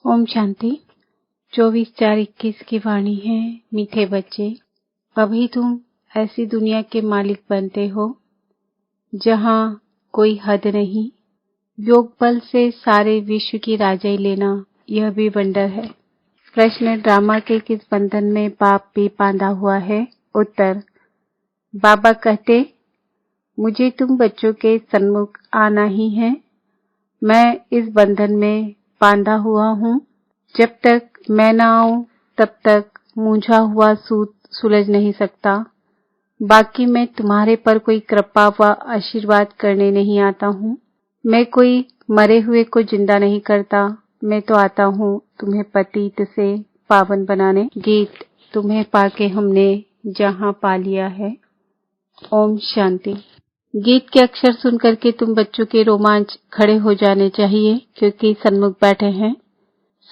ओम शांति। 24/4/21 की वाणी है। मीठे बच्चे, अभी तुम ऐसी दुनिया के मालिक बनते हो जहाँ कोई हद नहीं। योग बल से सारे विश्व की राजाई लेना यह भी वंडर है। प्रश्न, ड्रामा के किस बंधन में बाप भी बांधा हुआ है? उत्तर, बाबा कहते, मुझे तुम बच्चों के सन्मुख आना ही है। मैं इस बंधन में बांधा हुआ हूँ। जब तक मैं न आऊं तब तक मूंझा हुआ सूत सुलझ नहीं सकता। बाकी मैं तुम्हारे पर कोई कृपा व आशीर्वाद करने नहीं आता हूँ। मैं कोई मरे हुए को जिंदा नहीं करता। मैं तो आता हूँ तुम्हें पतित से पावन बनाने। गीत, तुम्हें पाके हमने जहाँ पा लिया है। ओम शांति। गीत के अक्षर सुनकर के तुम बच्चों के रोमांच खड़े हो जाने चाहिए, क्योंकि सन्मुख बैठे हैं।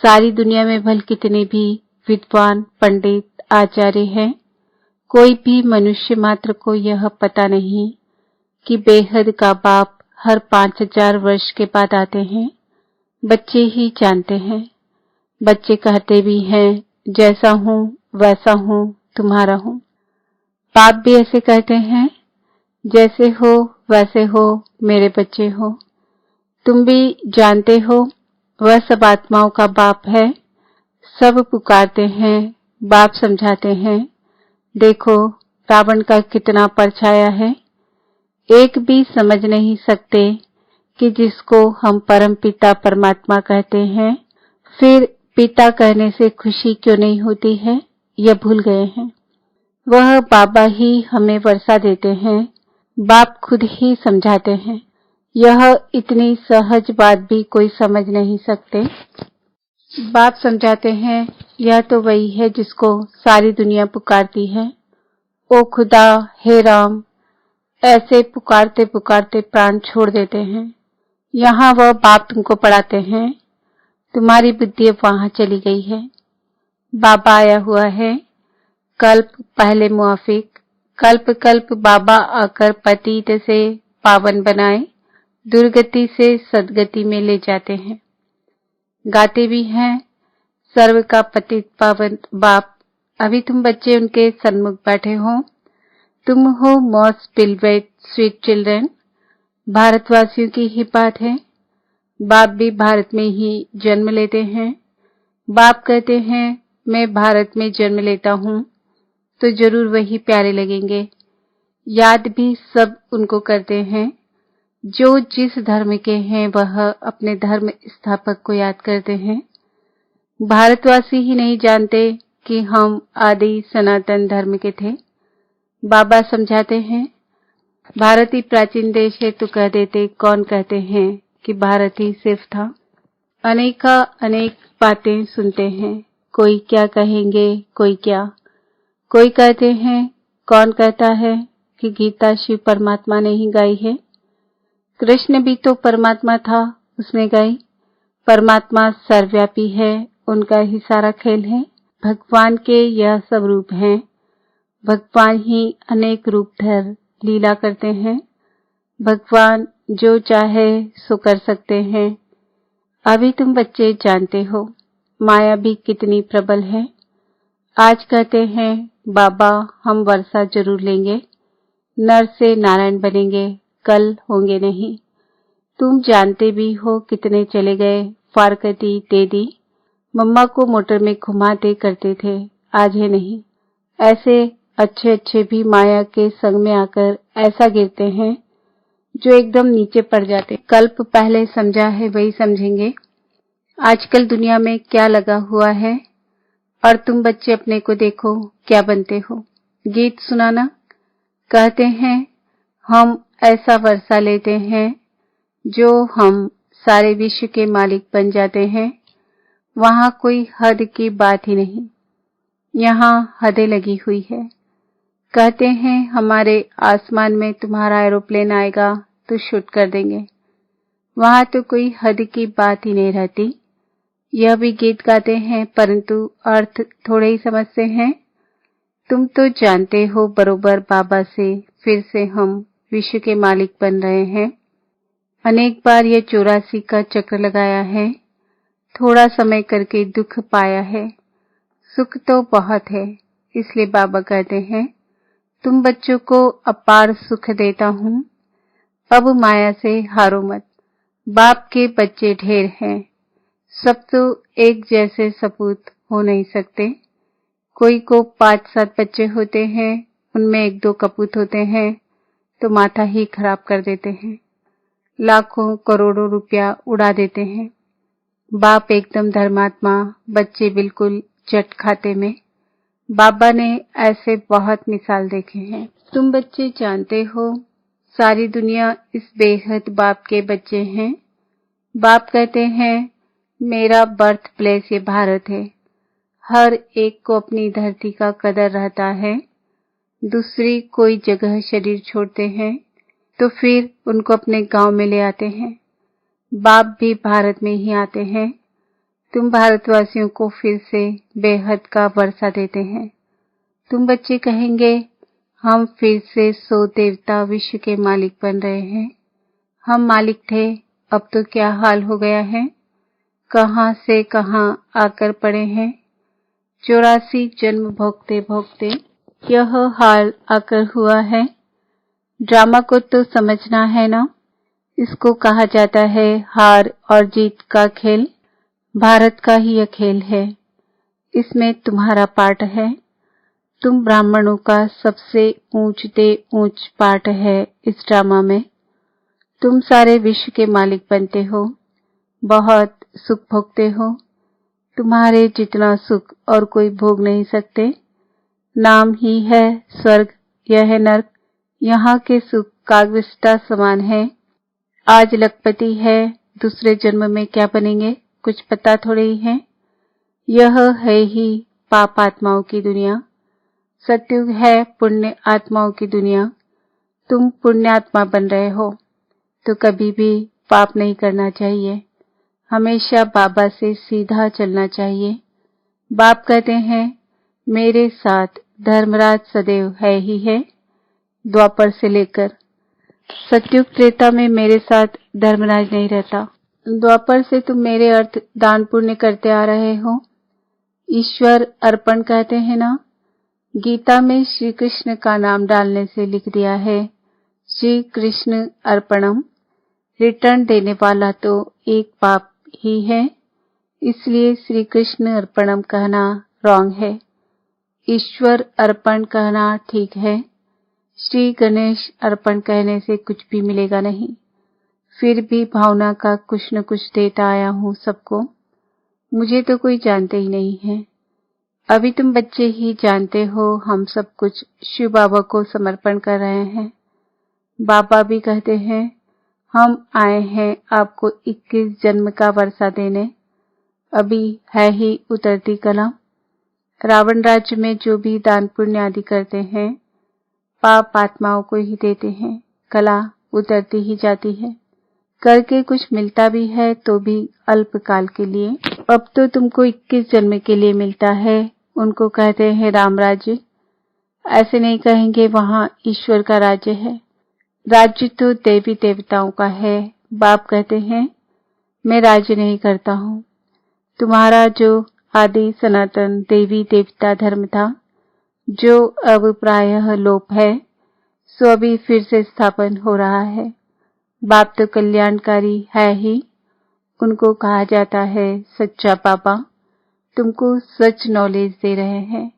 सारी दुनिया में भल कितने भी विद्वान, पंडित, आचार्य हैं, कोई भी मनुष्य मात्र को यह पता नहीं कि बेहद का बाप हर 5000 वर्ष के बाद आते हैं। बच्चे ही जानते हैं। बच्चे कहते भी हैं, जैसा हूँ वैसा हूँ, तुम्हारा हूँ। बाप भी ऐसे कहते हैं, जैसे हो वैसे हो, मेरे बच्चे हो। तुम भी जानते हो वह सब आत्माओं का बाप है। सब पुकारते हैं, बाप समझाते हैं। देखो रावण का कितना परछाया है। एक भी समझ नहीं सकते कि जिसको हम परम पिता परमात्मा कहते हैं, फिर पिता कहने से खुशी क्यों नहीं होती है, यह भूल गए हैं। वह बाबा ही हमें वर्षा देते हैं। बाप खुद ही समझाते हैं। यह इतनी सहज बात भी कोई समझ नहीं सकते। बाप समझाते हैं, यह तो वही है जिसको सारी दुनिया पुकारती है। ओ खुदा, हे राम, ऐसे पुकारते पुकारते प्राण छोड़ देते हैं। यहाँ वह बाप तुमको पढ़ाते हैं। तुम्हारी बुद्धि अब वहां चली गई है। बाबा आया हुआ है। कल्प पहले मुआफिक, कल्प कल्प बाबा आकर पतित से पावन बनाए, दुर्गति से सदगति में ले जाते हैं। गाते भी हैं, सर्व का पतित पावन बाप। अभी तुम बच्चे उनके सन्मुख बैठे हो। तुम हो मोस्ट बिलवेड स्वीट चिल्ड्रन। भारतवासियों की ही बात है। बाप भी भारत में ही जन्म लेते हैं। बाप कहते हैं, मैं भारत में जन्म लेता हूँ तो जरूर वही प्यारे लगेंगे। याद भी सब उनको करते हैं। जो जिस धर्म के हैं वह अपने धर्म स्थापक को याद करते हैं। भारतवासी ही नहीं जानते कि हम आदि सनातन धर्म के थे। बाबा समझाते हैं, भारत ही प्राचीन देश है तो कह देते, कौन कहते हैं कि भारत ही सिर्फ था। अनेक बातें सुनते हैं। कोई क्या कहेंगे, कोई क्या। कोई कहते हैं, कौन कहता है कि गीता शिव परमात्मा ने ही गाई है। कृष्ण भी तो परमात्मा था, उसने गाई। परमात्मा सर्वव्यापी है, उनका ही सारा खेल है। भगवान के यह सब रूप हैं। भगवान ही अनेक रूप धर लीला करते हैं। भगवान जो चाहे सो कर सकते हैं। अभी तुम बच्चे जानते हो माया भी कितनी प्रबल है। आज कहते हैं, बाबा हम वर्षा जरूर लेंगे, नर से नारायण बनेंगे, कल होंगे नहीं। तुम जानते भी हो कितने चले गए फारकती तेदी। मम्मा को मोटर में घुमाते करते थे, आज है नहीं। ऐसे अच्छे अच्छे भी माया के संग में आकर ऐसा गिरते हैं जो एकदम नीचे पड़ जाते। कल्प पहले समझा है वही समझेंगे। आजकल दुनिया में क्या लगा हुआ है, और तुम बच्चे अपने को देखो क्या बनते हो। गीत सुनाना। कहते हैं, हम ऐसा वर्षा लेते हैं जो हम सारे विश्व के मालिक बन जाते हैं। वहां कोई हद की बात ही नहीं। यहाँ हदें लगी हुई है। कहते हैं, हमारे आसमान में तुम्हारा एरोप्लेन आएगा तो शूट कर देंगे। वहां तो कोई हद की बात ही नहीं रहती। यह भी गीत गाते हैं, परंतु अर्थ थोड़े ही समझते हैं। तुम तो जानते हो बरोबर बाबा से फिर से हम विश्व के मालिक बन रहे हैं। अनेक बार यह 84 का चक्र लगाया है। थोड़ा समय करके दुख पाया है, सुख तो बहुत है। इसलिए बाबा कहते हैं, तुम बच्चों को अपार सुख देता हूँ, अब माया से हारो मत। बाप के बच्चे ढेर हैं, सब तो एक जैसे सपूत हो नहीं सकते। कोई को 5-7 बच्चे होते हैं, उनमें 1-2 कपूत होते हैं तो माथा ही खराब कर देते हैं, लाखों करोड़ों रुपया उड़ा देते हैं। बाप एकदम धर्मात्मा, बच्चे बिल्कुल चट खाते में। बाबा ने ऐसे बहुत मिसाल देखे हैं। तुम बच्चे जानते हो, सारी दुनिया इस बेहद बाप के बच्चे हैं। बाप कहते हैं, मेरा बर्थ प्लेस ये भारत है। हर एक को अपनी धरती का कदर रहता है। दूसरी कोई जगह शरीर छोड़ते हैं तो फिर उनको अपने गांव में ले आते हैं। बाप भी भारत में ही आते हैं। तुम भारतवासियों को फिर से बेहद का वर्षा देते हैं। तुम बच्चे कहेंगे, हम फिर से 100 देवता विश्व के मालिक बन रहे हैं। हम मालिक थे, अब तो क्या हाल हो गया है। कहां से कहां आकर पड़े हैं। 84 जन्म भोगते भोगते यह हाल आकर हुआ है। ड्रामा को तो समझना है ना। इसको कहा जाता है हार और जीत का खेल। भारत का ही यह खेल है, इसमें तुम्हारा पार्ट है। तुम ब्राह्मणों का सबसे ऊंचते ऊंच पार्ट है इस ड्रामा में। तुम सारे विश्व के मालिक बनते हो, बहुत सुख भोगते हो। तुम्हारे जितना सुख और कोई भोग नहीं सकते। नाम ही है स्वर्ग, यह है नर्क। यहाँ के सुख कागविष्टा समान है। आज लखपति है, दूसरे जन्म में क्या बनेंगे कुछ पता थोड़े ही है। यह है ही पाप आत्माओं की दुनिया। सत्युग है पुण्य आत्माओं की दुनिया। तुम पुण्यात्मा बन रहे हो तो कभी भी पाप नहीं करना चाहिए। हमेशा बाबा से सीधा चलना चाहिए। बाप कहते हैं, मेरे साथ धर्मराज सदैव है ही है। द्वापर से लेकर सतयुग त्रेता में मेरे साथ धर्मराज नहीं रहता। द्वापर से तुम मेरे अर्थ दान पुण्य करते आ रहे हो। ईश्वर अर्पण कहते हैं ना। गीता में श्री कृष्ण का नाम डालने से लिख दिया है, श्री कृष्ण अर्पणम। रिटर्न देने वाला तो एक बाप ही है, इसलिए श्री कृष्ण अर्पणम कहना रॉन्ग है। ईश्वर अर्पण कहना ठीक है। श्री गणेश अर्पण कहने से कुछ भी मिलेगा नहीं। फिर भी भावना का कुछ न कुछ देता आया हूँ सबको। मुझे तो कोई जानते ही नहीं है। अभी तुम बच्चे ही जानते हो, हम सब कुछ शिव बाबा को समर्पण कर रहे हैं। बाबा भी कहते हैं, हम आए हैं आपको 21 जन्म का वर्षा देने। अभी है ही उतरती कला। रावण राज्य में जो भी दान पुण्य आदि करते हैं, पाप आत्माओं को ही देते हैं। कला उतरती ही जाती है। करके कुछ मिलता भी है तो भी अल्पकाल के लिए। अब तो तुमको 21 जन्म के लिए मिलता है। उनको कहते हैं राम राज्य। ऐसे नहीं कहेंगे वहां ईश्वर का राज्य है। राज्य तो देवी देवताओं का है। बाप कहते हैं, मैं राज्य नहीं करता हूँ। तुम्हारा जो आदि सनातन देवी देवता धर्म था, जो अब प्रायः लोप है, सो अभी फिर से स्थापन हो रहा है। बाप तो कल्याणकारी है ही। उनको कहा जाता है सच्चा बाबा। तुमको सच नॉलेज दे रहे हैं,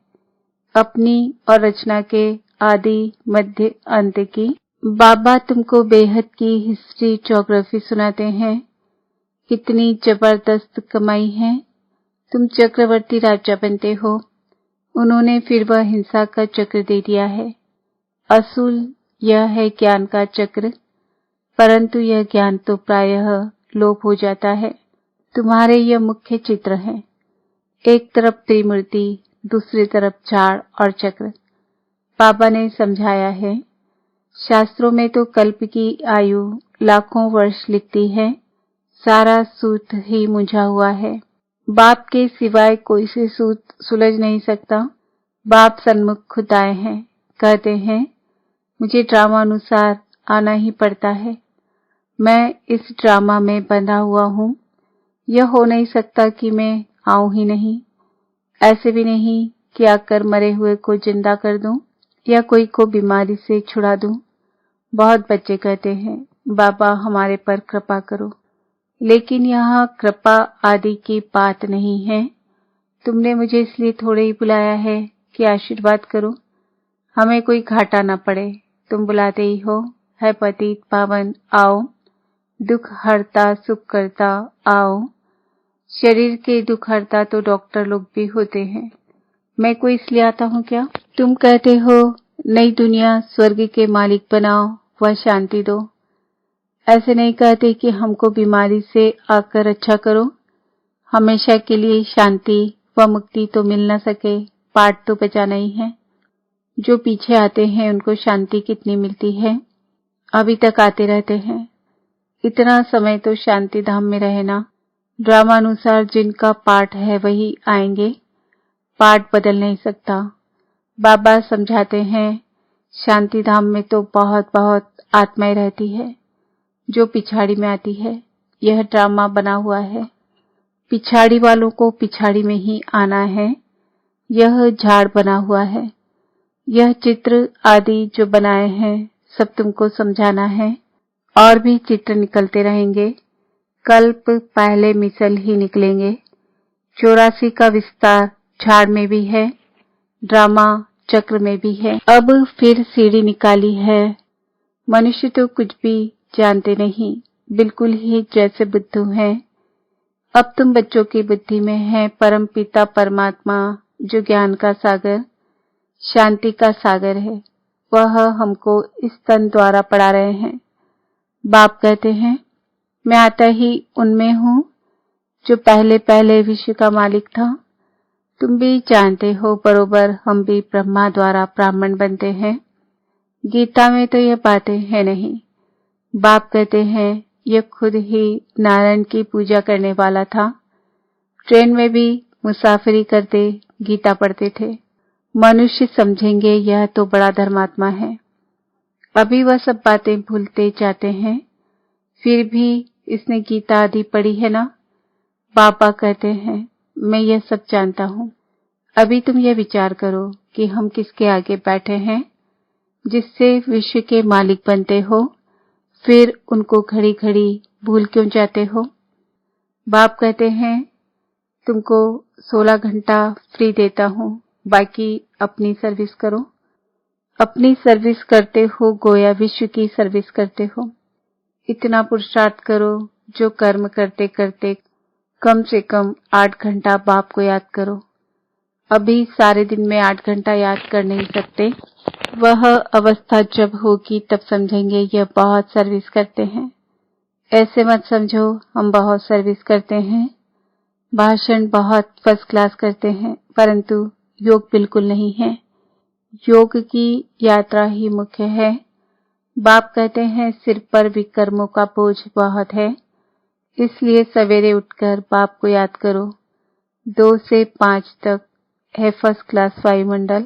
अपनी और रचना के आदि मध्य अंत की। बाबा तुमको बेहद की हिस्ट्री ज्योग्राफी सुनाते हैं। कितनी जबरदस्त कमाई है। तुम चक्रवर्ती राजा बनते हो। उन्होंने फिर वह हिंसा का चक्र दे दिया है। असूल यह है ज्ञान का चक्र, परंतु यह ज्ञान तो प्रायः लोप हो जाता है। तुम्हारे यह मुख्य चित्र है। एक तरफ त्रिमूर्ति, दूसरी तरफ झाड़ और चक्र। बाबा ने समझाया है। शास्त्रों में तो कल्प की आयु लाखों वर्ष लिखती है। सारा सूत ही मुझा हुआ है। बाप के सिवाय कोई से सूत सुलझ नहीं सकता। बाप सन्मुख खुद आए हैं। कहते हैं, मुझे ड्रामा अनुसार आना ही पड़ता है। मैं इस ड्रामा में बंधा हुआ हूँ। यह हो नहीं सकता कि मैं आऊं ही नहीं, ऐसे भी नहीं कि आकर मरे हुए को जिंदा कर दूं या कोई को बीमारी से छुड़ा दूं। बहुत बच्चे कहते हैं, बाबा हमारे पर कृपा करो, लेकिन यहाँ कृपा आदि की बात नहीं है। तुमने मुझे इसलिए थोड़े ही बुलाया है कि आशीर्वाद करो, हमें कोई घाटा न पड़े। तुम बुलाते ही हो, है पतित पावन आओ, दुख हरता सुख करता आओ। शरीर के दुख हरता तो डॉक्टर लोग भी होते हैं, मैं कोई इसलिए आता हूँ क्या? तुम कहते हो नई दुनिया स्वर्ग के मालिक बनाओ व शांति दो। ऐसे नहीं कहते कि हमको बीमारी से आकर अच्छा करो, हमेशा के लिए शांति व मुक्ति तो मिल न सके, पाठ तो बचाना ही है। जो पीछे आते हैं उनको शांति कितनी मिलती है, अभी तक आते रहते हैं। इतना समय तो शांति धाम में रहना। ड्रामानुसार जिनका पाठ है वही आएंगे, पाठ बदल नहीं सकता। बाबा समझाते हैं शांति धाम में तो बहुत बहुत आत्माएं रहती है जो पिछाड़ी में आती है। यह ड्रामा बना हुआ है, पिछाड़ी वालों को पिछाड़ी में ही आना है। यह झाड़ बना हुआ है, यह चित्र आदि जो बनाए हैं सब तुमको समझाना है। और भी चित्र निकलते रहेंगे, कल्प पहले मिसल ही निकलेंगे। 84 का विस्तार झाड़ में भी है, ड्रामा चक्र में भी है। अब फिर सीढ़ी निकाली है। मनुष्य तो कुछ भी जानते नहीं, बिल्कुल ही जैसे बुद्धू हैं। अब तुम बच्चों की बुद्धि में है परम पिता परमात्मा जो ज्ञान का सागर, शांति का सागर है, वह हमको इस तन द्वारा पढ़ा रहे हैं। बाप कहते हैं मैं आता ही उनमें हूँ जो पहले पहले विश्व का मालिक था। तुम भी जानते हो बरोबर, हम भी ब्रह्मा द्वारा ब्राह्मण बनते हैं। गीता में तो यह बातें है नहीं। बाप कहते हैं यह खुद ही नारायण की पूजा करने वाला था, ट्रेन में भी मुसाफिरी करते गीता पढ़ते थे। मनुष्य समझेंगे यह तो बड़ा धर्मात्मा है, अभी वह सब बातें भूलते जाते हैं। फिर भी इसने गीता आदि पढ़ी है ना? बाबा कहते हैं मैं यह सब जानता हूँ। अभी तुम यह विचार करो कि हम किसके आगे बैठे हैं, जिससे विश्व के मालिक बनते हो, फिर उनको घड़ी घड़ी भूल क्यों जाते हो? बाप कहते हैं तुमको 16 घंटा फ्री देता हूँ, बाकी अपनी सर्विस करो। अपनी सर्विस करते हो गोया विश्व की सर्विस करते हो। इतना पुरुषार्थ करो जो कर्म करते करते कम से कम 8 घंटा बाप को याद करो। अभी सारे दिन में 8 घंटा याद कर नहीं सकते, वह अवस्था जब होगी तब समझेंगे यह बहुत सर्विस करते हैं। ऐसे मत समझो हम बहुत सर्विस करते हैं, भाषण बहुत फर्स्ट क्लास करते हैं, परंतु योग बिल्कुल नहीं है। योग की यात्रा ही मुख्य है। बाप कहते हैं सिर पर विकर्मों का बोझ बहुत है, इसलिए सवेरे उठकर बाप को याद करो। 2 से 5 तक है फर्स्ट क्लास वायुमंडल।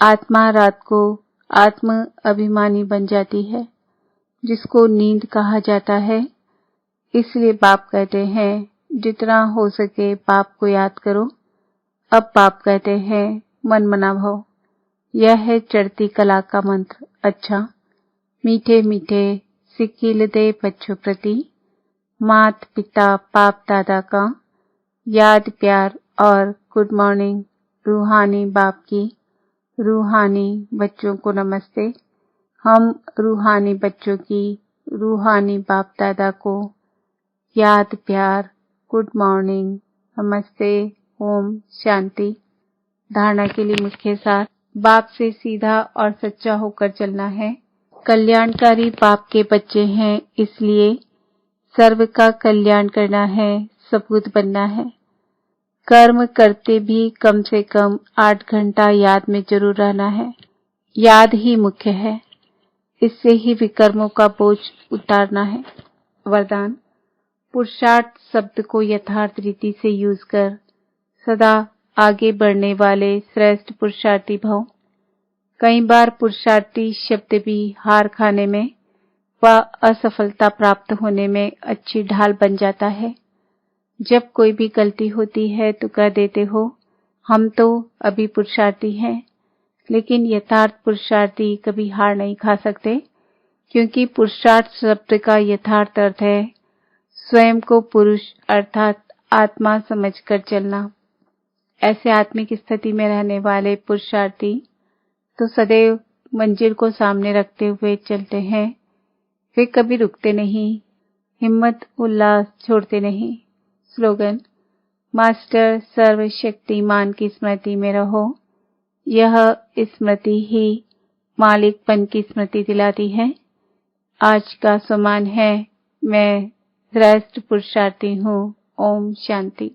आत्मा रात को आत्म अभिमानी बन जाती है, जिसको नींद कहा जाता है। इसलिए बाप कहते हैं जितना हो सके बाप को याद करो। अब बाप कहते हैं मन मना भव, यह है चढ़ती कला का मंत्र। अच्छा, मीठे मीठे सिक्किल दे बच्चों प्रति मात पिता बाप दादा का याद प्यार और गुड मॉर्निंग। रूहानी बाप की रूहानी बच्चों को नमस्ते। हम रूहानी बच्चों की रूहानी बाप दादा को याद प्यार गुड मॉर्निंग नमस्ते ओम शांति। धारणा के लिए मुख्य सार, बाप से सीधा और सच्चा होकर चलना है। कल्याणकारी बाप के बच्चे हैं, इसलिए सर्व का कल्याण करना है, सपूत बनना है। कर्म करते भी कम से कम 8 घंटा याद में जरूर रहना है। याद ही मुख्य है, इससे ही विकर्मों का बोझ उतारना है। वरदान, पुरुषार्थ शब्द को यथार्थ रीति से यूज कर सदा आगे बढ़ने वाले श्रेष्ठ पुरुषार्थी भव। कई बार पुरुषार्थी शब्द भी हार खाने में व असफलता प्राप्त होने में अच्छी ढाल बन जाता है। जब कोई भी गलती होती है तो कह देते हो, हम तो अभी पुरुषार्थी हैं, लेकिन यथार्थ पुरुषार्थी कभी हार नहीं खा सकते, क्योंकि पुरुषार्थ शब्द का यथार्थ अर्थ है स्वयं को पुरुष अर्थात आत्मा समझकर चलना। ऐसे आत्मिक स्थिति में रहने वाले पुरुषार्थी तो सदैव मंजिल को सामने रखते हुए चलते हैं। वे कभी रुकते नहीं, हिम्मत उल्लास छोड़ते नहीं। स्लोगन: मास्टर सर्वशक्तिमान की स्मृति में रहो। यह स्मृति ही मालिकपन की स्मृति दिलाती है। आज का सम्मान है, मैं श्रेष्ठ पुरुषार्थी हूँ। ओम शांति।